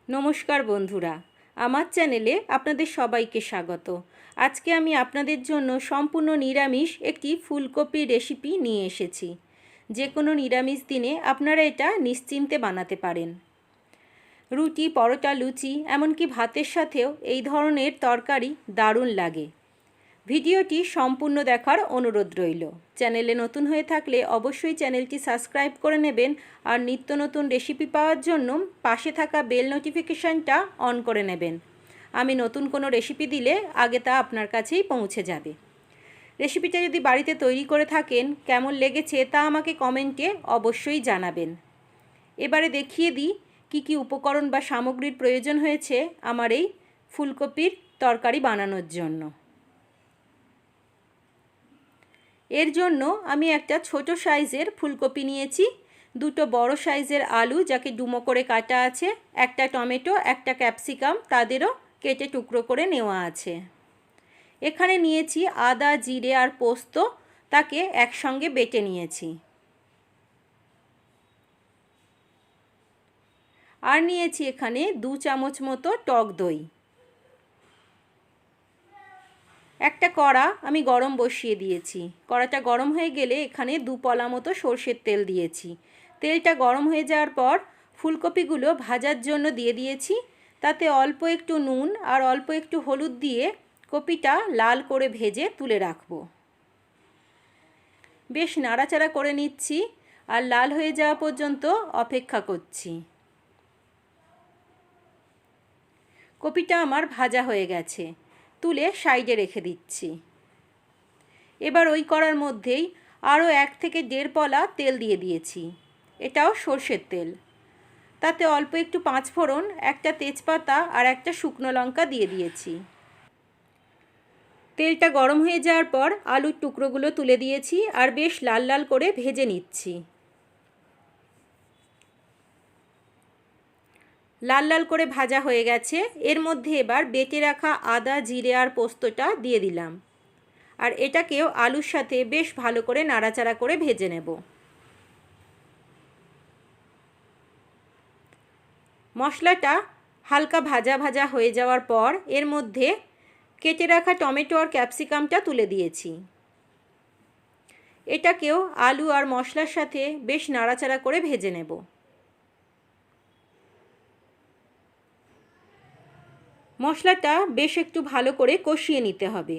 নমস্কার বন্ধুরা, আমার চ্যানেলে আপনাদের সবাইকে স্বাগত। আজকে আমি আপনাদের জন্য সম্পূর্ণ নিরামিষ একটি ফুলকপির রেসিপি নিয়ে এসেছি। যে কোনো নিরামিষ দিনে আপনারা এটা নিশ্চিন্তে বানাতে পারেন। রুটি, পরোটা, লুচি এমনকি ভাতের সাথেও এই ধরনের তরকারি দারুণ লাগে। ভিডিওটি সম্পূর্ণ দেখার অনুরোধ রইল। চ্যানেলে নতুন হয়ে থাকলে অবশ্যই চ্যানেলটি সাবস্ক্রাইব করে নেবেন আর নিত্য নতুন রেসিপি পাওয়ার জন্য পাশে থাকা বেল নোটিফিকেশানটা অন করে নেবেন। আমি নতুন কোনো রেসিপি দিলে আগে তা আপনার কাছেই পৌঁছে যাবে। রেসিপিটা যদি বাড়িতে তৈরি করে থাকেন, কেমন লেগেছে তা আমাকে কমেন্টে অবশ্যই জানাবেন। এবারে দেখিয়ে দিই কী কী উপকরণ বা সামগ্রীর প্রয়োজন হয়েছে আমার এই ফুলকপির তরকারি বানানোর জন্য। এর জন্য আমি একটা ছোট সাইজের ফুলকপি নিয়েছি, দুটো বড় সাইজের আলু যাকে ডুমো করে কাটা আছে, একটা টমেটো, একটা ক্যাপসিকাম তাদেরও কেটে টুকরো করে নেওয়া আছে। এখানে নিয়েছি আদা, জিরে আর পোস্ত, তাকে একসঙ্গে বেটে নিয়েছি। আর নিয়েছি এখানে 2 চামচ মতো টক দই। একটা কড়া আমি গরম বসিয়ে দিয়েছি। কড়াটা গরম হয়ে গেলে এখানে 2 পলা মতো সরষের তেল দিয়েছি। তেলটা গরম হয়ে যাওয়ার পর ফুলকপিগুলো ভাজার জন্য দিয়ে দিয়েছি। তাতে অল্প একটু নুন আর অল্প একটু হলুদ দিয়ে কপিটা লাল করে ভেজে তুলে রাখবো। বেশ নাড়াচাড়া করে নিচ্ছি আর লাল হয়ে যাওয়া পর্যন্ত অপেক্ষা করছি। কপিটা আমার ভাজা হয়ে গেছে, তুলে সাইডে রেখে দিচ্ছি। এবার ওই কড়ার মধ্যেই আরও 1 থেকে 1.5 পলা তেল দিয়ে দিয়েছি। এটাও সরষের তেল। তাতে অল্প একটু 5 ফোড়ন, একটা তেজপাতা আর একটা শুকনো লঙ্কা দিয়ে দিয়েছি। তেলটা গরম হয়ে যাওয়ার পর আলুর টুকরোগুলো তুলে দিয়েছি আর বেশ লাল লাল করে ভেজে নিচ্ছি। লাল লাল করে ভাজা হয়ে গেছে। এর মধ্যে এবার বেটে রাখা আদা, জিরে আর পোস্তটা দিয়ে দিলাম। আর এটাকেও আলুর সাথে বেশ ভালো করে নাড়াচাড়া করে ভেজে নেব। মশলাটা হালকা ভাজা ভাজা হয়ে যাওয়ার পর এর মধ্যে কেটে রাখা টমেটো আর ক্যাপসিকামটা তুলে দিয়েছি। এটাকেও আলু আর মশলার সাথে বেশ নাড়াচাড়া করে ভেজে নেব। মশলাটা বেশ একটু ভালো করে কষিয়ে নিতে হবে।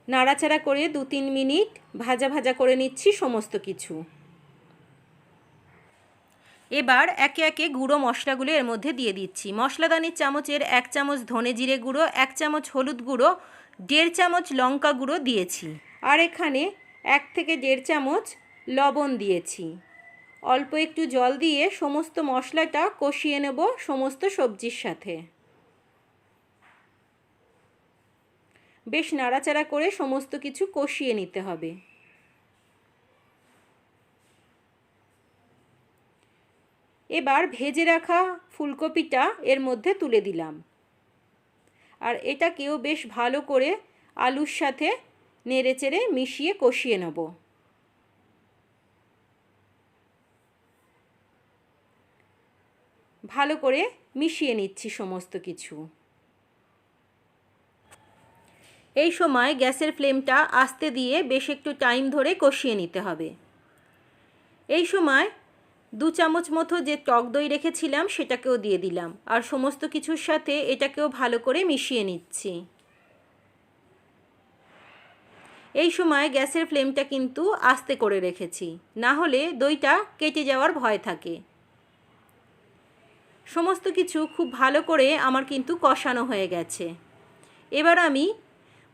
নাড়াচাড়া করে 2-3 মিনিট ভাজা ভাজা করে নিচ্ছি সমস্ত কিছু। এবার একে একে গুঁড়ো মশলাগুলো এর মধ্যে দিয়ে দিচ্ছি। মশলাদানির চামচের 1 চামচ ধনে জিরে গুঁড়ো, 1 চামচ হলুদ গুঁড়ো, 1.5 চামচ লঙ্কা গুঁড়ো দিয়েছি। আর এখানে 1 থেকে 1.5 চামচ লবণ দিয়েছি। অল্প একটু জল দিয়ে সমস্ত মশলাটা কষিয়ে নেব সমস্ত সবজির সাথে। বেশ নাড়াচাড়া করে সমস্ত কিছু কষিয়ে নিতে হবে। এবার ভেজে রাখা ফুলকপিটা এর মধ্যে তুলে দিলাম। আর এটাকেও বেশ ভালো করে আলুর সাথে নেড়েচেড়ে মিশিয়ে কষিয়ে নেব। ভালো করে মিশিয়ে নিচ্ছি সমস্ত কিছু। এই সময় গ্যাসের ফ্লেমটা আস্তে দিয়ে বেশ একটু টাইম ধরে কষিয়ে নিতে হবে। এই সময় 2 চামচ মতো যে টক দই রেখেছিলাম সেটাকেও দিয়ে দিলাম আর সমস্ত কিছুর সাথে এটাকেও ভালো করে মিশিয়ে নিচ্ছি। এই সময় গ্যাসের ফ্লেমটা কিন্তু আস্তে করে রেখেছি, না হলে দইটা কেটে যাওয়ার ভয় থাকে। সমস্ত কিছু খুব ভালো করে আমার কিন্তু কষানো হয়ে গেছে। এবার আমি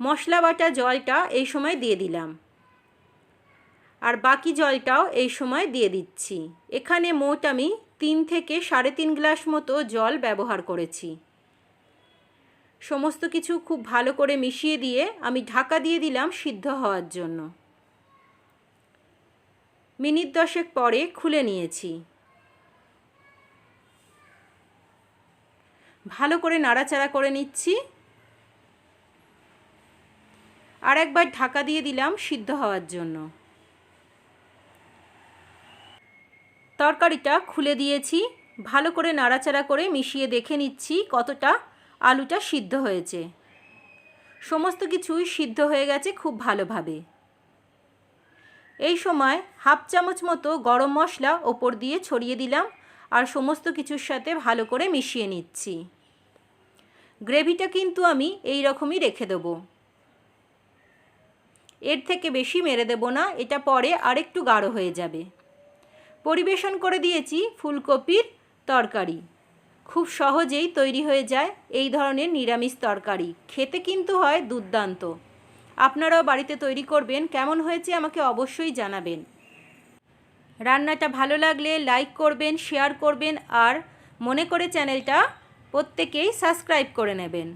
মশলা বাটা জলটা এই সময় দিয়ে দিলাম আর বাকি জলটাও এই সময় দিয়ে দিচ্ছি। এখানে মোট আমি 3 থেকে 3.5 গ্লাস মতো জল ব্যবহার করেছি। সমস্ত কিছু খুব ভালো করে মিশিয়ে দিয়ে আমি ঢাকা দিয়ে দিলাম সিদ্ধ হওয়ার জন্য। মিনিট 10 পরে খুলে নিয়েছি। ভালো করে নাড়াচাড়া করে নিচ্ছি। আর একবার ঢাকা দিয়ে দিলাম সিদ্ধ হওয়ার জন্য। তরকারিটা খুলে দিয়েছি, ভালো করে নাড়াচাড়া করে মিশিয়ে দেখে নিচ্ছি কতটা আলুটা সিদ্ধ হয়েছে। সমস্ত কিছুই সিদ্ধ হয়ে গেছে খুব ভালোভাবে। এই সময় হাফ চামচ মতো গরম মশলা ওপর দিয়ে ছড়িয়ে দিলাম আর সমস্ত কিছুর সাথে ভালো করে মিশিয়ে নিচ্ছি। গ্রেভিটা কিন্তু আমি এই রকমই রেখে দেবো, এর থেকে বেশি মেরে দেব না, এটা পরে আরেকটু গাঢ় হয়ে যাবে। পরিবেশন করে দিয়েছি ফুলকপির তরকারি। খুব সহজেই তৈরি হয়ে যায় এই ধরনের নিরামিষ তরকারি, খেতে কিন্তু হয় দুর্দান্ত। আপনারাও বাড়িতে তৈরি করবেন, কেমন হয়েছে আমাকে অবশ্যই জানাবেন। রান্নাটা ভালো লাগলে লাইক করবেন, শেয়ার করবেন আর মনে করে চ্যানেলটা প্রত্যেকেই সাবস্ক্রাইব করে নেবেন।